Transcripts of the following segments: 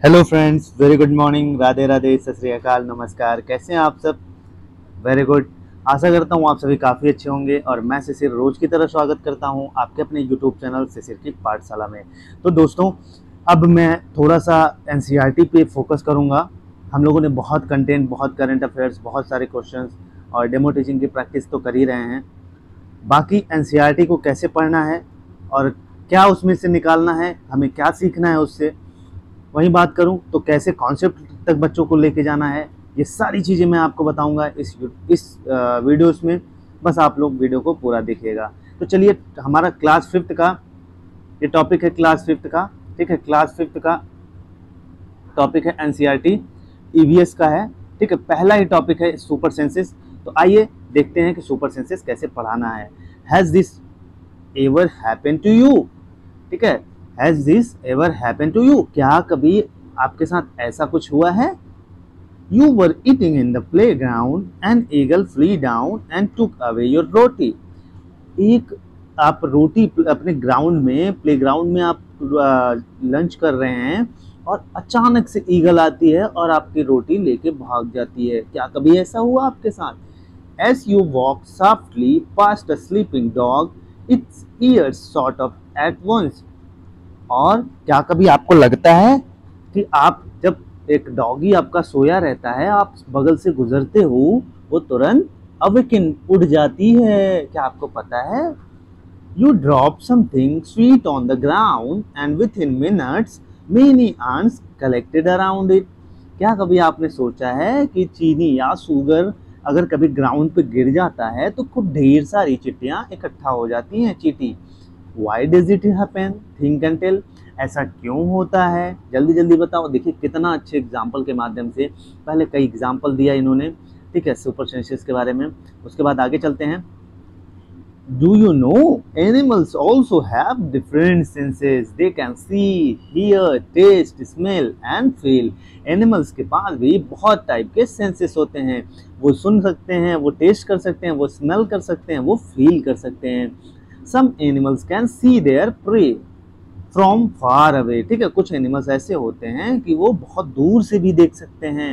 Hello friends, very good morning, Radhe Radhe, सत श्री अकाल, नमस्कार। कैसे हैं आप सब? Very good. आशा करता हूँ आप सभी काफ़ी अच्छे होंगे और मैं शिशिर रोज की तरह स्वागत करता हूँ आपके अपने यूट्यूब चैनल शिशिर की पाठशाला में। तो दोस्तों, अब मैं थोड़ा सा एनसीईआरटी पे फोकस करूँगा। हम लोगों ने बहुत कंटेंट, बहुत करंट अफेयर्स, बहुत सारे क्वेश्चंस और डेमो टीचिंग की प्रैक्टिस तो कर ही रहे हैं। बाकी एनसीईआरटी को कैसे पढ़ना है और क्या उसमें से निकालना है, हमें क्या सीखना है उससे, वहीं बात करूं तो कैसे कॉन्सेप्ट तक बच्चों को लेके जाना है, ये सारी चीज़ें मैं आपको बताऊंगा इस वीडियोस में। बस आप लोग वीडियो को पूरा देखिएगा। तो चलिए, हमारा क्लास फिफ्थ का ये टॉपिक है, क्लास फिफ्थ का। ठीक है, क्लास फिफ्थ का टॉपिक है एनसीईआरटी, ईवीएस का है। ठीक है, पहला ही टॉपिक है सुपर सेंसेस। तो आइए देखते हैं कि सुपर सेंसेस कैसे पढ़ाना है। Has this ever happen to you? ठीक है, has this ever happen to you? क्या कभी आपके साथ ऐसा कुछ हुआ है? You were eating in the playground and eagle flew down and took away your roti. एक आप रोटी अपने ग्राउंड में, प्ले ग्राउंड में आप लंच कर रहे हैं और अचानक से ईगल आती है और आपकी रोटी लेके भाग जाती है। क्या कभी ऐसा हुआ आपके साथ? As you walk softly past a sleeping dog, its ears sort of at once. और क्या कभी आपको लगता है कि आप जब एक डॉगी आपका सोया रहता है, आप बगल से गुजरते हो, वो तुरंत अवेकिन उठ जाती है? क्या आपको पता है? You drop something sweet on the ground and within minutes many ants collected around it. क्या कभी आपने सोचा है कि चीनी या शुगर अगर कभी ग्राउंड पे गिर जाता है तो खूब ढेर सारी चींटियां इकट्ठा हो जाती हैं? चींटी, Why does it happen? Think and tell. ऐसा क्यों होता है? जल्दी जल्दी बताओ। देखिए कितना अच्छे एग्जाम्पल के माध्यम से, पहले कई एग्जाम्पल दिया इन्होंने, ठीक है, सुपर सेंसेस के बारे में। उसके बाद आगे चलते हैं। Do you know animals also have different senses? They can see, hear, taste, smell and feel. Animals के पास भी बहुत टाइप के सेंसेस होते हैं। वो सुन सकते हैं, वो टेस्ट कर सकते हैं, वो स्मेल कर सकते हैं, वो फील कर सकते हैं। Some animals can see their prey from far away. ठीक है, कुछ एनिमल्स ऐसे होते हैं कि वो बहुत दूर से भी देख सकते हैं।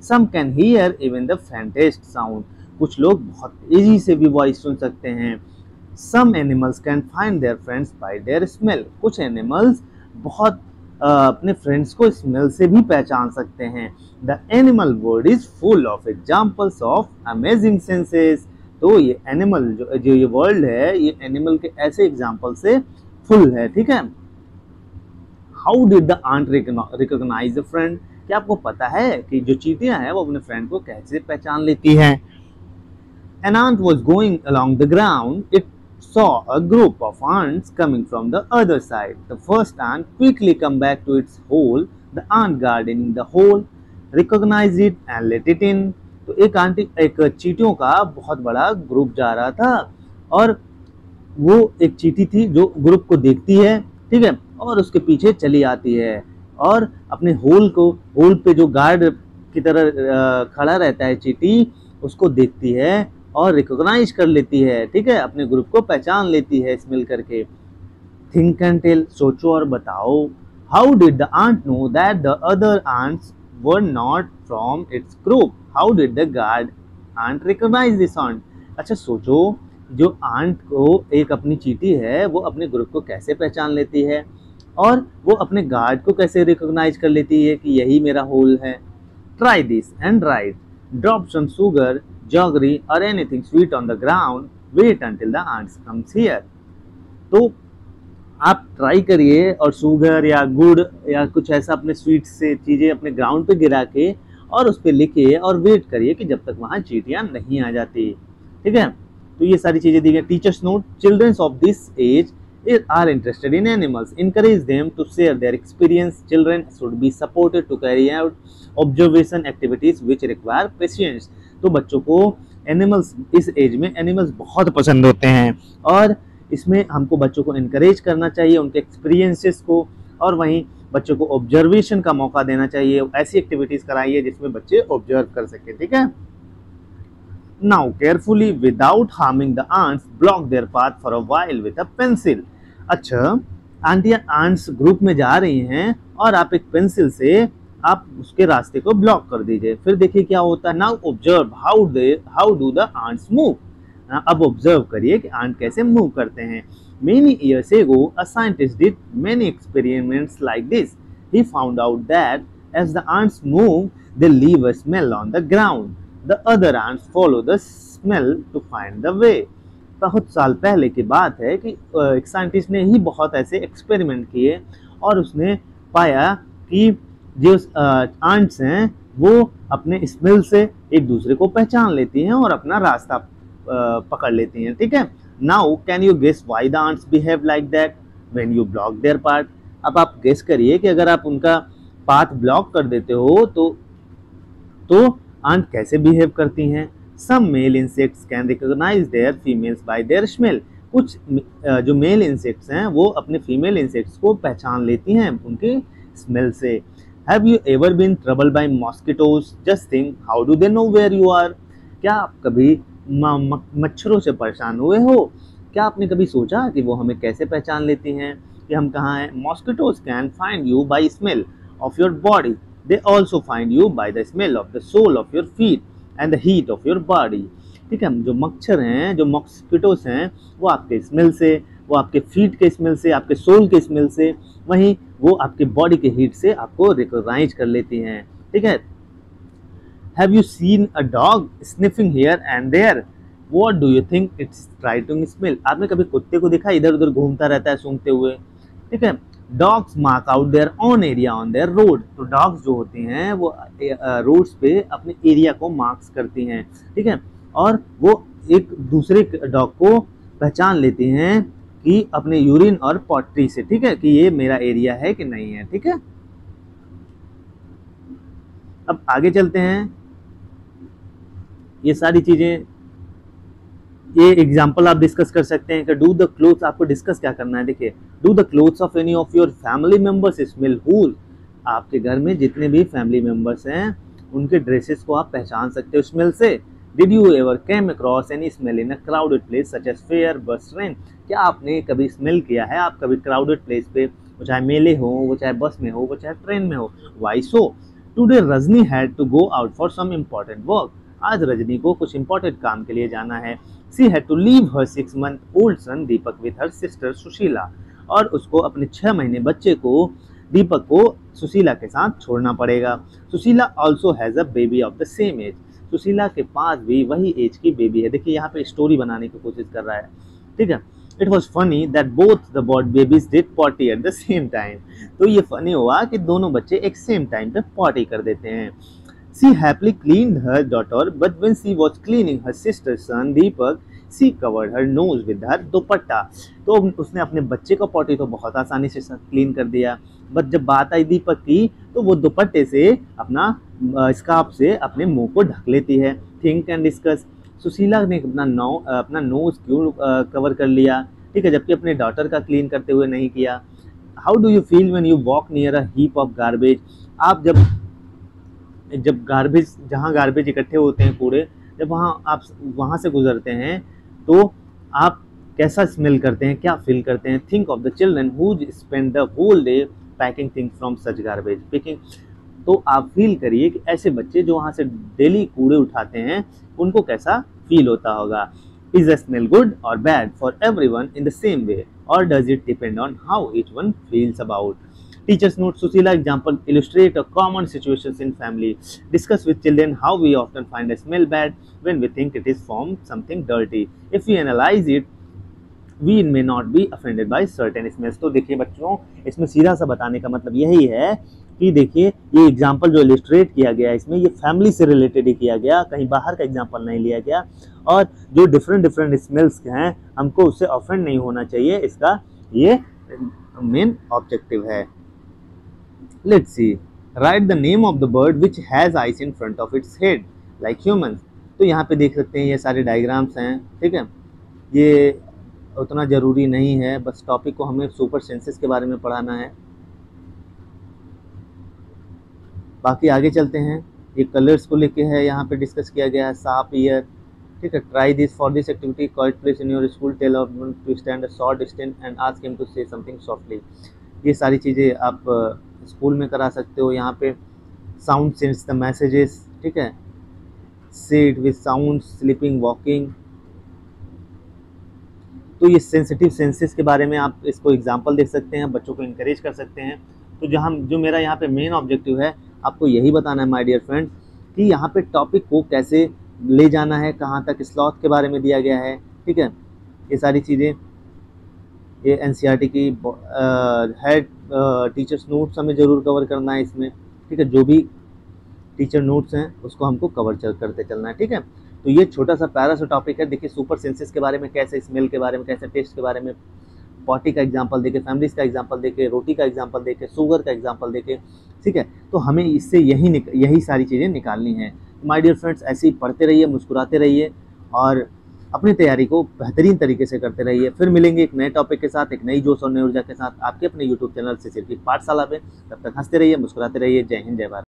Some can hear even the faintest sound. कुछ लोग बहुत तेजी से भी वॉइस सुन सकते हैं। Some animals can find their friends by their smell. कुछ एनिमल्स बहुत अपने फ्रेंड्स को स्मेल से भी पहचान सकते हैं। The animal world is full of examples of amazing senses. तो ये एनिमल जो ये वर्ल्ड है, ये एनिमल के ऐसे एग्जाम्पल से फुल है। ठीक है। How did the ant recognise the friend? क्या आपको पता है कि जो चींटियां हैं वो अपने फ्रेंड को कैसे पहचान लेती हैं? An ant was going along the ground. It saw a group of ants coming from the other side. The first ant quickly come back to its hole. The ant guarding the hole recognized it and let it in. तो एक चींटियों का बहुत बड़ा group जा रहा था और वो एक चींटी थी जो ग्रुप को देखती है, ठीक है, और उसके पीछे चली आती है और अपने होल पे जो गार्ड की तरह खड़ा रहता है चींटी, उसको देखती है और रिकॉग्नाइज कर लेती है। ठीक है, अपने ग्रुप को पहचान लेती है स्मेल करके। थिंक एंड टेल, सोचो और बताओ। How did the ant know that the other ants were not from its group? How did the guard ant recognise this ant? अच्छा सोचो, जो आंट को एक अपनी चींटी है, वो अपने ग्रुप को कैसे पहचान लेती है और वो अपने गार्ड को कैसे रिकॉग्नाइज कर लेती है कि यही मेरा होल है? Try this and write. Drop some sugar, jaggery or anything sweet on the ground. Wait until the ants comes here. तो आप ट्राई करिए और शुगर या गुड़ या कुछ ऐसा अपने स्वीट से चीज़ें अपने ग्राउंड पे गिरा के और उस पर लिखिए और वेट करिए कि जब तक वहाँ चींटियाँ नहीं आ जाती। ठीक है, तो ये सारी चीज़ें दी गई। Teachers note, childrens of this age are interested in animals. Encourage them to share their experience. Children should be supported to carry out observation activities which require patience. तो बच्चों को एनिमल्स, इस एज में एनिमल्स बहुत पसंद होते हैं और इसमें हमको बच्चों को इनकरेज करना चाहिए, उनके एक्सपीरियंसेस को, और वहीं बच्चों को ऑब्जर्वेशन का मौका देना चाहिए। ऐसी एक्टिविटीज कराइए जिसमें बच्चे ऑब्जर्व कर सके। ठीक है। Now carefully without harming the ants block their path for a while with a pencil. अच्छा, आंटियां आंट्स ग्रुप में जा रही हैं और आप एक पेंसिल से आप उसके रास्ते को ब्लॉक कर दीजिए। फिर देखिए क्या होता है। Now observe how do the ants move. अब ऑब्जर्व करिए कि आंट कैसे मूव करते हैं। Many years ago a scientist did many experiments like this. He found out that as the ants move they leave a smell on the ground. The other ants follow the smell to find the way. बहुत साल पहले की बात है कि एक scientist ने ही बहुत ऐसे एक्सपेरिमेंट किए और उसने पाया कि जो आंट्स हैं वो अपने स्मेल से एक दूसरे को पहचान लेती हैं और अपना रास्ता पकड़ लेती हैं। ठीक है। Now can you guess why the ants behave like that when you block their path. अब आप गेस करिए कि अगर आप उनका पाथ ब्लॉक कर देते हो तो आंट कैसे बिहेव करती हैं। Some male insects can recognise their females by their smell. कुछ जो मेल इंसेक्ट्स हैं वो अपने फीमेल इंसेक्ट्स को पहचान लेती हैं उनके स्मेल से। Have you ever been troubled by mosquitoes? Just think, how do they know where you are? क्या आप कभी मच्छरों से परेशान हुए हो? क्या आपने कभी सोचा कि वो हमें कैसे पहचान लेती हैं कि हम कहाँ हैं? Mosquitoes can find you by smell of your body. They also find you by the smell of the sole of your feet and the heat of your body. ठीक है। जो मच्छर हैं, जो मॉस्किटोस हैं, वो आपके स्मेल से, वो आपके फीट के स्मेल से, आपके सोल के स्मेल से, वहीं वो आपके बॉडी के हीट से आपको रिकॉग्नाइज कर लेती हैं। ठीक है। Have you seen a dog sniffing here and there? What do you think it's try to smell? आपने कभी कुत्ते को देखा इधर उधर घूमता रहता है सूंघते हुए? ठीक है। Dogs mark out their own area on their road. तो डॉग्स जो होती हैं वो रोड्स पे अपने एरिया को मार्क्स करती हैं। ठीक है। और वो एक दूसरे डॉग को पहचान लेती हैं कि अपने यूरिन और पॉटरी से। ठीक है, कि ये मेरा एरिया है कि नहीं है। ठीक है। अब आगे चलते हैं। ये सारी चीजें, ये एग्जाम्पल आप डिस्कस कर सकते हैं कि डू द क्लोथ्स, आपको डिस्कस क्या करना है। देखिए, do the clothes of any of your family members smell whole. आपके घर में जितने भी फैमिली मेंबर्स हैं उनके ड्रेसेस को आप पहचान सकते हो स्मेल से। Did you ever came across any smell in a crowded place such as fair bus train? क्या आपने कभी स्मेल किया है, आप कभी क्राउडेड प्लेस पे, वो चाहे मेले हो, वो चाहे बस में हो, वो चाहे ट्रेन में हो? Why so? Today Rajni had to go out for some important work. आज रजनी को कुछ इंपॉर्टेंट काम के लिए जाना है। She had to leave her 6 month old son Deepak with her sister Sushila. और उसको अपने 6 महीने बच्चे को, दीपक को, सुशीला के साथ छोड़ना पड़ेगा। Sushila also has a baby of the same age. Sushila के पास भी वही एज की बेबी है। देखिए यहाँ पे स्टोरी बनाने की कोशिश कर रहा है। ठीक है। It was funny that both the babies did potty at the same time. तो ये फनी हुआ कि दोनों बच्चे एक सेम टाइम पे पॉटी कर देते हैं। She happily cleaned her daughter, but when she was cleaning her sister's son Deepak, she covered her nose with her दुपट्टा। तो उसने अपने बच्चे का पॉटी तो बहुत आसानी से क्लीन कर दिया, बट जब बात आई दीपक की तो वो दुपट्टे से अपना स्कार्फ से अपने मुंह को ढक लेती है। Think and discuss. सुशीला ने अपना नोज क्यों कवर कर लिया? ठीक है, जबकि अपने डॉटर का क्लीन करते हुए नहीं किया। How do you feel when you walk near a heap of garbage? आप जब गार्बेज, जहाँ गार्बेज इकट्ठे होते हैं कूड़े, जब आप वहाँ से गुजरते हैं तो आप कैसा स्मेल करते हैं, क्या फील करते हैं? Think of the children who spend the whole day packing things from such garbage picking. तो आप फील करिए कि ऐसे बच्चे जो वहाँ से डेली कूड़े उठाते हैं उनको कैसा फील होता होगा। इज अ स्मेल गुड और bad for everyone in the same way और does it depend on how each one feels about? Teachers note Susila example illustrate a common situations in family. Discuss with children how we often find a smell bad when we think it is from something dirty. If we analyze it, we may not be offended by certain smells. तो देखिए बच्चों, इसमें सीधा सा बताने का मतलब यही है कि देखिए ये एग्जाम्पल जो इलिस्ट्रेट किया गया है इसमें ये फैमिली से रिलेटेड ही किया गया, कहीं बाहर का एग्जाम्पल नहीं लिया गया। और जो डिफरेंट स्मेल्स हैं हमको उससे ऑफेंड नहीं होना चाहिए, इसका ये मेन ऑब्जेक्टिव है। Let's see. Write the name of the bird which has eyes in front of its head like humans. तो यहाँ पे देख सकते हैं ये सारे डायग्राम्स हैं। ठीक है, ये उतना ज़रूरी नहीं है, बस टॉपिक को हमें सुपर सेंसेस के बारे में पढ़ाना है। बाकी आगे चलते हैं। ये कलर्स को लेके है, यहाँ पे डिस्कस किया गया है। सांप ईयर, ठीक है, try this for this activity quiet place in your school, tell to stand a short distance and ask him to say something softly. ये सारी चीज़ें आप स्कूल में करा सकते हो। यहाँ पे साउंड सेंस द मैसेजेस, ठीक है, seat with sound, sleeping, walking. तो ये सेंसिटिव सेंसेस के बारे में आप इसको एग्जांपल देख सकते हैं, बच्चों को इनकरेज कर सकते हैं। तो जहाँ जो मेरा यहाँ पे मेन ऑब्जेक्टिव है, आपको यही बताना है माय डियर फ्रेंड्स कि यहाँ पे टॉपिक को कैसे ले जाना है, कहाँ तक स्लॉथ के बारे में दिया गया है, ठीक है, ये सारी चीज़ें। ये एनसीईआरटी की है, टीचर्स नोट्स हमें ज़रूर कवर करना है इसमें, ठीक है, जो भी टीचर नोट्स हैं उसको हमको कवर करते चलना है, ठीक है। तो ये छोटा सा प्यारा सा टॉपिक है। देखिए सुपर सेंसेस के बारे में, कैसे स्मेल के बारे में, कैसे टेस्ट के बारे में, पॉटी का एग्जांपल देके, फैमिलीज का एग्जांपल देके, रोटी का एग्जांपल देके, शुगर का एग्जांपल देके, ठीक है। तो हमें इससे यही सारी चीज़ें निकालनी है। माय डियर फ्रेंड्स, ऐसे ही पढ़ते रहिए, मुस्कुराते रहिए और अपनी तैयारी को बेहतरीन तरीके से करते रहिए। फिर मिलेंगे एक नए टॉपिक के साथ, एक नई जोश और नई ऊर्जा के साथ, आपके अपने यूट्यूब चैनल से सिर्फ पाठशाला पे। तब तक हंसते रहिए, मुस्कुराते रहिए। जय हिंद, जय भारत।